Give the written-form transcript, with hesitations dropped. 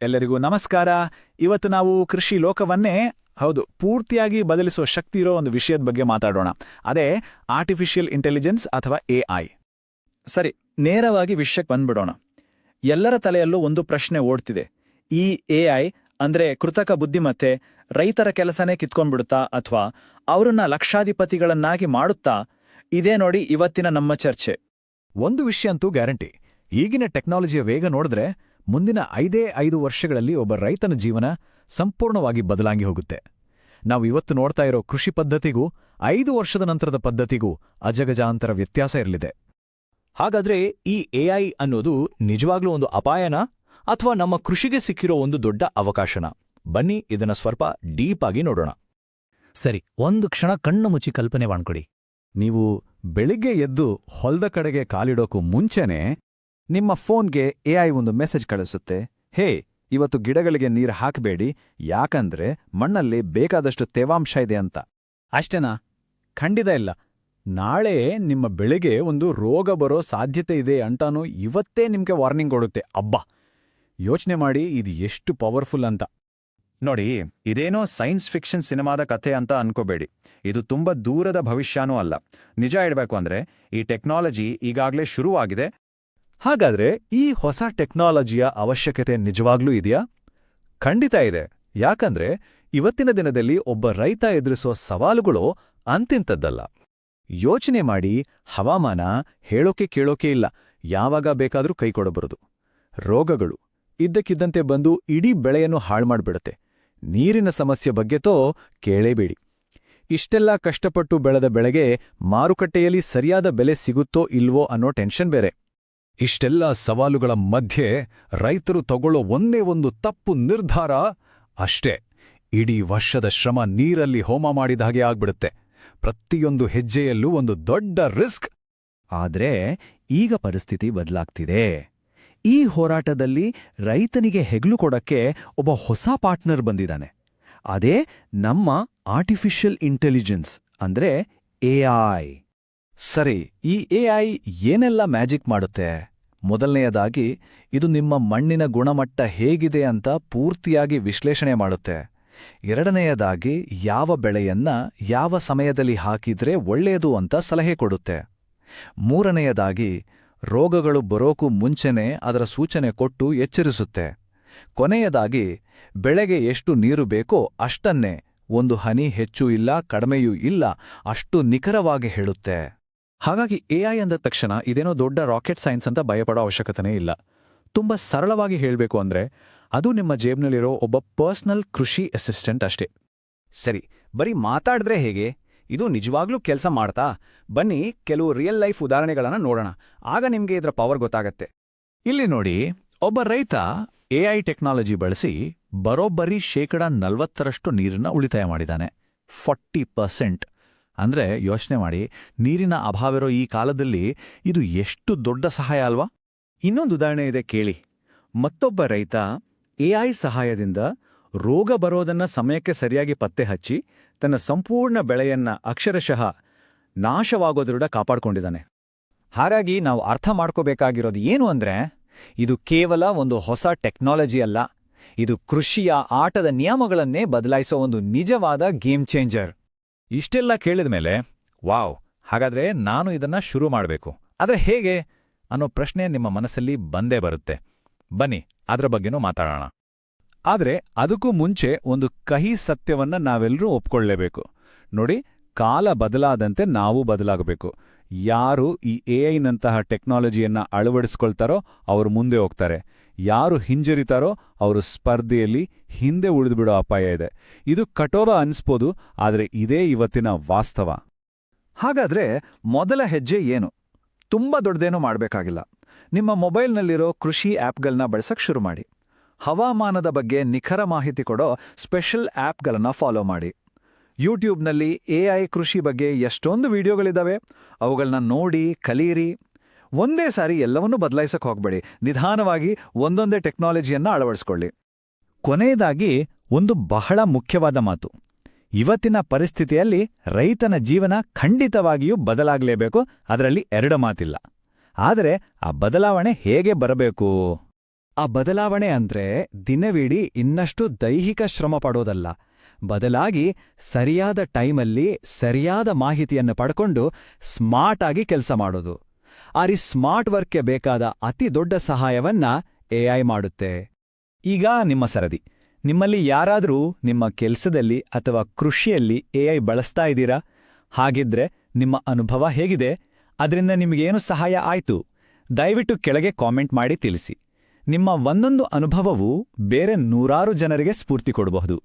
ಎಲ್ಲರಿಗೂ ನಮಸ್ಕಾರ. ಇವತ್ತು ನಾವು ಕೃಷಿ ಲೋಕವನ್ನೇ ಪೂರ್ತಿಯಾಗಿ ಬದಲಿಸುವ ಶಕ್ತಿ ಇರೋ ಒಂದು ವಿಷಯದ ಬಗ್ಗೆ ಮಾತಾಡೋಣ. ಅದೇ ಆರ್ಟಿಫಿಷಿಯಲ್ ಇಂಟೆಲಿಜೆನ್ಸ್ ಅಥವಾ AI. ಸರಿ, ನೇರವಾಗಿ ವಿಷಯಕ್ಕೆ ಬಂದ್ಬಿಡೋಣ. ಎಲ್ಲರ ತಲೆಯಲ್ಲೂ ಒಂದು ಪ್ರಶ್ನೆ ಓಡ್ತಿದೆ. ಈ AI ಅಂದ್ರೆ ಕೃತಕ ಬುದ್ಧಿಮತ್ತೆ ರೈತರ ಕೆಲಸನೇ ಕಿತ್ಕೊಂಡ್ಬಿಡುತ್ತಾ ಅಥವಾ ಅವರನ್ನ ಲಕ್ಷಾಧಿಪತಿಗಳನ್ನಾಗಿ ಮಾಡುತ್ತಾ? ಇದೇ ನೋಡಿ ಇವತ್ತಿನ ನಮ್ಮ ಚರ್ಚೆ. ಒಂದು ವಿಷಯ ಅಂತೂ ಗ್ಯಾರಂಟಿ, ಈಗಿನ ಟೆಕ್ನಾಲಜಿಯ ವೇಗ ನೋಡಿದ್ರೆ ಮುಂದಿನ 5 ವರ್ಷಗಳಲ್ಲಿ ಒಬ್ಬ ರೈತನ ಜೀವನ ಸಂಪೂರ್ಣವಾಗಿ ಬದಲಾಗಿ ಹೋಗುತ್ತೆ. ನಾವು ಇವತ್ತು ನೋಡ್ತಾ ಇರೋ ಕೃಷಿ ಪದ್ಧತಿಗೂ 5 ವರ್ಷದ ನಂತರದ ಪದ್ಧತಿಗೂ ಅಜಗಜಾಂತರ ವ್ಯತ್ಯಾಸ ಇರಲಿದೆ. ಹಾಗಾದ್ರೆ ಈ AI ಅನ್ನೋದು ನಿಜವಾಗ್ಲೂ ಒಂದು ಅಪಾಯನ ಅಥವಾ ನಮ್ಮ ಕೃಷಿಗೆ ಸಿಕ್ಕಿರೋ ಒಂದು ದೊಡ್ಡ ಅವಕಾಶನ? ಬನ್ನಿ ಇದನ್ನ ಸ್ವಲ್ಪ ಡೀಪ್ ಆಗಿ ನೋಡೋಣ. ಸರಿ, ಒಂದು ಕ್ಷಣ ಕಣ್ಣು ಮುಚ್ಚಿ ಕಲ್ಪನೆ ಮಾಡ್ಕೊಡಿ. ನೀವು ಬೆಳಿಗ್ಗೆ ಎದ್ದು ಹೊಲ್ದ ಕಡೆಗೆ ಕಾಲಿಡೋಕು ಮುಂಚೆನೇ ನಿಮ್ಮ ಫೋನ್ಗೆ AI ಒಂದು ಮೆಸೇಜ್ ಕಳಿಸುತ್ತೆ. ಹೇ, ಇವತ್ತು ಗಿಡಗಳಿಗೆ ನೀರು ಹಾಕಬೇಡಿ, ಯಾಕಂದ್ರೆ ಮಣ್ಣಲ್ಲಿ ಬೇಕಾದಷ್ಟು ತೇವಾಂಶ ಇದೆ ಅಂತ. ಅಷ್ಟೇನಾ? ಖಂಡಿತ ಇಲ್ಲ. ನಾಳೆ ನಿಮ್ಮ ಬೆಳೆಗೆ ಒಂದು ರೋಗ ಬರೋ ಸಾಧ್ಯತೆ ಇದೆ ಅಂತಾನೂ ಇವತ್ತೇ ನಿಮ್ಗೆ ವಾರ್ನಿಂಗ್ ಕೊಡುತ್ತೆ. ಅಬ್ಬಾ, ಯೋಚನೆ ಮಾಡಿ ಇದು ಎಷ್ಟು ಪವರ್ಫುಲ್ ಅಂತ. ನೋಡಿ, ಇದೇನೋ ಸೈನ್ಸ್ ಫಿಕ್ಷನ್ ಸಿನಿಮಾದ ಕಥೆ ಅಂತ ಅನ್ಕೋಬೇಡಿ. ಇದು ತುಂಬಾ ದೂರದ ಭವಿಷ್ಯನೂ ಅಲ್ಲ. ನಿಜ ಹೇಳ್ಬೇಕು ಅಂದ್ರೆ ಈ ಟೆಕ್ನಾಲಜಿ ಈಗಾಗಲೇ ಶುರುವಾಗಿದೆ. ಹಾಗಾದ್ರೆ ಈ ಹೊಸ ಟೆಕ್ನಾಲಜಿಯ ಅವಶ್ಯಕತೆ ನಿಜವಾಗ್ಲೂ ಇದೆಯಾ? ಖಂಡಿತ ಇದೆ. ಯಾಕಂದ್ರೆ ಇವತ್ತಿನ ದಿನದಲ್ಲಿ ಒಬ್ಬ ರೈತ ಎದುರಿಸೋ ಸವಾಲುಗಳು ಅಂತಿಂತದ್ದಲ್ಲ. ಯೋಚನೆ ಮಾಡಿ, ಹವಾಮಾನ ಹೇಳೋಕೆ ಕೇಳೋಕೆ ಇಲ್ಲ, ಯಾವಾಗ ಬೇಕಾದ್ರೂ ಕೈಕೊಡಬರುದು. ರೋಗಗಳು ಇದ್ದಕ್ಕಿದ್ದಂತೆ ಬಂದು ಇಡೀ ಬೆಳೆಯನ್ನು ಹಾಳ್ಮಾಡ್ಬಿಡುತ್ತೆ. ನೀರಿನ ಸಮಸ್ಯೆ ಬಗ್ಗೆತೋ ಕೇಳೇಬೇಡಿ. ಇಷ್ಟೆಲ್ಲ ಕಷ್ಟಪಟ್ಟು ಬೆಳೆದ ಬೆಳೆಗೆ ಮಾರುಕಟ್ಟೆಯಲ್ಲಿ ಸರಿಯಾದ ಬೆಲೆ ಸಿಗುತ್ತೋ ಇಲ್ವೋ ಅನ್ನೋ ಟೆನ್ಷನ್ ಬೇರೆ. ಇಷ್ಟೆಲ್ಲ ಸವಾಲುಗಳ ಮಧ್ಯೆ ರೈತರು ತಗೊಳ್ಳೋ ಒಂದೇ ಒಂದು ತಪ್ಪು ನಿರ್ಧಾರ ಅಷ್ಟೇ, ಇಡೀ ವರ್ಷದ ಶ್ರಮ ನೀರಲ್ಲಿ ಹೋಮ ಮಾಡಿದ ಹಾಗೆ ಆಗ್ಬಿಡುತ್ತೆ. ಪ್ರತಿಯೊಂದು ಹೆಜ್ಜೆಯಲ್ಲೂ ಒಂದು ದೊಡ್ಡ ರಿಸ್ಕ್. ಆದ್ರೆ ಈಗ ಪರಿಸ್ಥಿತಿ ಬದಲಾಗ್ತಿದೆ. ಈ ಹೋರಾಟದಲ್ಲಿ ರೈತನಿಗೆ ಹೆಗ್ಲು ಕೊಡಕ್ಕೆ ಒಬ್ಬ ಹೊಸ ಪಾರ್ಟ್ನರ್ ಬಂದಿದ್ದಾನೆ. ಅದೇ ನಮ್ಮ ಆರ್ಟಿಫಿಷಿಯಲ್ ಇಂಟೆಲಿಜೆನ್ಸ್ ಅಂದ್ರೆ AI. ಸರಿ, ಈ AI ಏನೆಲ್ಲ ಮ್ಯಾಜಿಕ್ ಮಾಡುತ್ತೆ? ಮೊದಲನೆಯದಾಗಿ, ಇದು ನಿಮ್ಮ ಮಣ್ಣಿನ ಗುಣಮಟ್ಟ ಹೇಗಿದೆ ಅಂತ ಪೂರ್ತಿಯಾಗಿ ವಿಶ್ಲೇಷಣೆ ಮಾಡುತ್ತೆ. ಎರಡನೆಯದಾಗಿ, ಯಾವ ಬೆಳೆಯನ್ನ ಯಾವ ಸಮಯದಲ್ಲಿ ಹಾಕಿದ್ರೆ ಒಳ್ಳೆಯದು ಅಂತ ಸಲಹೆ ಕೊಡುತ್ತೆ. ಮೂರನೆಯದಾಗಿ, ರೋಗಗಳು ಬರೋಕು ಮುಂಚೆನೇ ಅದರ ಸೂಚನೆ ಕೊಟ್ಟು ಎಚ್ಚರಿಸುತ್ತೆ. ಕೊನೆಯದಾಗಿ, ಬೆಳೆಗೆ ಎಷ್ಟು ನೀರು ಬೇಕೋ ಅಷ್ಟನ್ನೇ, ಒಂದು ಹನಿ ಹೆಚ್ಚು ಇಲ್ಲ ಕಡಿಮೆಯೂ ಇಲ್ಲ, ಅಷ್ಟು ನಿಖರವಾಗಿ ಹೇಳುತ್ತೆ. ಹಾಗಾಗಿ AI ಅಂದ ತಕ್ಷಣ ಇದೇನೋ ದೊಡ್ಡ ರಾಕೆಟ್ ಸೈನ್ಸ್ ಅಂತ ಭಯಪಡೋ ಅವಶ್ಯಕತೆನೇ ಇಲ್ಲ. ತುಂಬಾ ಸರಳವಾಗಿ ಹೇಳಬೇಕು ಅಂದ್ರೆ ಅದು ನಿಮ್ಮ ಜೇಬ್ನಲ್ಲಿರೋ ಒಬ್ಬ ಪರ್ಸನಲ್ ಕೃಷಿ ಅಸಿಸ್ಟೆಂಟ್ ಅಷ್ಟೇ. ಸರಿ, ಬರೀ ಮಾತಾಡಿದ್ರೆ ಹೇಗೆ? ಇದು ನಿಜವಾಗ್ಲೂ ಕೆಲಸ ಮಾಡ್ತಾ? ಬನ್ನಿ ಕೆಲವು ರಿಯಲ್ ಲೈಫ್ ಉದಾಹರಣೆಗಳನ್ನ ನೋಡೋಣ, ಆಗ ನಿಮ್ಗೆ ಇದರ ಪವರ್ ಗೊತ್ತಾಗತ್ತೆ. ಇಲ್ಲಿ ನೋಡಿ, ಒಬ್ಬ ರೈತ AI ಟೆಕ್ನಾಲಜಿ ಬಳಸಿ ಬರೋಬ್ಬರಿ 40% ನೀರನ್ನ ಉಳಿತಾಯ ಮಾಡಿದಾನೆ. 40%. ಅಂದ್ರೆ ಯೋಚನೆ ಮಾಡಿ, ನೀರಿನ ಅಭಾವಿರೋ ಈ ಕಾಲದಲ್ಲಿ ಇದು ಎಷ್ಟು ದೊಡ್ಡ ಸಹಾಯ ಅಲ್ವಾ? ಇನ್ನೊಂದು ಉದಾಹರಣೆ ಇದೆ ಕೇಳಿ. ಮತ್ತೊಬ್ಬ ರೈತ AI ಸಹಾಯದಿಂದ ರೋಗ ಬರೋದನ್ನ ಸಮಯಕ್ಕೆ ಸರಿಯಾಗಿ ಪತ್ತೆ ಹಚ್ಚಿ ತನ್ನ ಸಂಪೂರ್ಣ ಬೆಳೆಯನ್ನ ಅಕ್ಷರಶಃ ನಾಶವಾಗೋದ್ರಿಂದ ಕಾಪಾಡ್ಕೊಂಡಿದ್ದಾನೆ. ಹಾಗಾಗಿ ನಾವು ಅರ್ಥ ಮಾಡ್ಕೋಬೇಕಾಗಿರೋದು ಏನು ಅಂದ್ರೆ, ಇದು ಕೇವಲ ಒಂದು ಹೊಸ ಟೆಕ್ನಾಲಜಿ ಅಲ್ಲ, ಇದು ಕೃಷಿಯ ಆಟದ ನಿಯಮಗಳನ್ನೇ ಬದಲಾಯಿಸೋ ಒಂದು ನಿಜವಾದ ಗೇಮ್ ಚೇಂಜರ್. ಇಷ್ಟೆಲ್ಲ ಕೇಳಿದ್ಮೇಲೆ, ವಾವ್, ಹಾಗಾದ್ರೆ ನಾನು ಇದನ್ನ ಶುರು ಮಾಡಬೇಕು, ಆದ್ರೆ ಹೇಗೆ ಅನ್ನೋ ಪ್ರಶ್ನೆ ನಿಮ್ಮ ಮನಸ್ಸಲ್ಲಿ ಬಂದೇ ಬರುತ್ತೆ. ಬನ್ನಿ ಅದ್ರ ಬಗ್ಗೆನೂ ಮಾತಾಡೋಣ. ಆದ್ರೆ ಅದಕ್ಕೂ ಮುಂಚೆ ಒಂದು ಕಹಿ ಸತ್ಯವನ್ನ ನಾವೆಲ್ಲರೂ ಒಪ್ಕೊಳ್ಳೇಬೇಕು. ನೋಡಿ, ಕಾಲ ಬದಲಾದಂತೆ ನಾವು ಬದಲಾಗಬೇಕು. ಯಾರು ಈ AI-ನಂತಹ ಟೆಕ್ನಾಲಜಿಯನ್ನ ಅಳವಡಿಸ್ಕೊಳ್ತಾರೋ ಅವರು ಮುಂದೆ ಹೋಗ್ತಾರೆ. ಯಾರು ಹಿಂಜರಿತಾರೋ ಅವರು ಸ್ಪರ್ಧೆಯಲ್ಲಿ ಹಿಂದೆ ಉಳಿದುಬಿಡೋ ಅಪಾಯ ಇದೆ. ಇದು ಕಠೋರ ಅನ್ಸ್ಬೋದು, ಆದ್ರೆ ಇದೇ ಇವತ್ತಿನ ವಾಸ್ತವ. ಹಾಗಾದ್ರೆ ಮೊದಲ ಹೆಜ್ಜೆ ಏನು? ತುಂಬಾ ದೊಡ್ಡದೇನೂ ಮಾಡಬೇಕಾಗಿಲ್ಲ. ನಿಮ್ಮ ಮೊಬೈಲ್ನಲ್ಲಿರೋ ಕೃಷಿ ಆ್ಯಪ್ಗಳನ್ನ ಬಳಸಕ್ ಶುರು ಮಾಡಿ. ಹವಾಮಾನದ ಬಗ್ಗೆ ನಿಖರ ಮಾಹಿತಿ ಕೊಡೋ ಸ್ಪೆಷಲ್ ಆ್ಯಪ್ಗಳನ್ನ ಫಾಲೋ ಮಾಡಿ. ಯೂಟ್ಯೂಬ್ನಲ್ಲಿ AI ಕೃಷಿ ಬಗ್ಗೆ ಎಷ್ಟೊಂದು ವಿಡಿಯೋಗಳಿದ್ದಾವೆ, ಅವುಗಳನ್ನ ನೋಡಿ ಕಲೀರಿ. ಒಂದೇ ಸಾರಿ ಎಲ್ಲವನ್ನೂ ಬದಲಾಯಿಸಕ್ಕೆ ಹೋಗ್ಬೇಡಿ. ನಿಧಾನವಾಗಿ ಒಂದೊಂದೇ ಟೆಕ್ನಾಲಜಿಯನ್ನ ಅಳವಡಿಸ್ಕೊಳ್ಳಿ. ಕೊನೆಯದಾಗಿ ಒಂದು ಬಹಳ ಮುಖ್ಯವಾದ ಮಾತು. ಇವತ್ತಿನ ಪರಿಸ್ಥಿತಿಯಲ್ಲಿ ರೈತನ ಜೀವನ ಖಂಡಿತವಾಗಿಯೂ ಬದಲಾಗಲೇಬೇಕು, ಅದರಲ್ಲಿ ಎರಡು ಮಾತಿಲ್ಲ. ಆದರೆ ಆ ಬದಲಾವಣೆ ಹೇಗೆ ಬರಬೇಕು? ಆ ಬದಲಾವಣೆ ಅಂದ್ರೆ ದಿನವಿಡೀ ಇನ್ನಷ್ಟು ದೈಹಿಕ ಶ್ರಮ ಪಡೋದಲ್ಲ, ಬದಲಾಗಿ ಸರಿಯಾದ ಟೈಮಲ್ಲಿ ಸರಿಯಾದ ಮಾಹಿತಿಯನ್ನು ಪಡ್ಕೊಂಡು ಸ್ಮಾರ್ಟ್ ಆಗಿ ಕೆಲಸ ಮಾಡೋದು. ಸ್ಮಾರ್ಟ್ ವರ್ಕ್ಗೆ ಬೇಕಾದ ಅತಿ ದೊಡ್ಡ ಸಹಾಯವನ್ನ ಎಐ ಮಾಡುತ್ತೆ. ಈಗ ನಿಮ್ಮ ಸರದಿ. ನಿಮ್ಮಲ್ಲಿ ಯಾರಾದರೂ ನಿಮ್ಮ ಕೆಲಸದಲ್ಲಿ ಅಥವಾ ಕೃಷಿಯಲ್ಲಿ ಎಐ ಬಳಸ್ತಾ ಇದ್ದೀರಾ? ಹಾಗಿದ್ರೆ ನಿಮ್ಮ ಅನುಭವ ಹೇಗಿದೆ? ಅದರಿಂದ ನಿಮಗೇನು ಸಹಾಯ ಆಯ್ತು? ದಯವಿಟ್ಟು ಕೆಳಗೆ ಕಾಮೆಂಟ್ ಮಾಡಿ ತಿಳಿಸಿ. ನಿಮ್ಮ ಒಂದೊಂದು ಅನುಭವವು ಬೇರೆ ನೂರಾರು ಜನರಿಗೆ ಸ್ಫೂರ್ತಿ ಕೊಡಬಹುದು.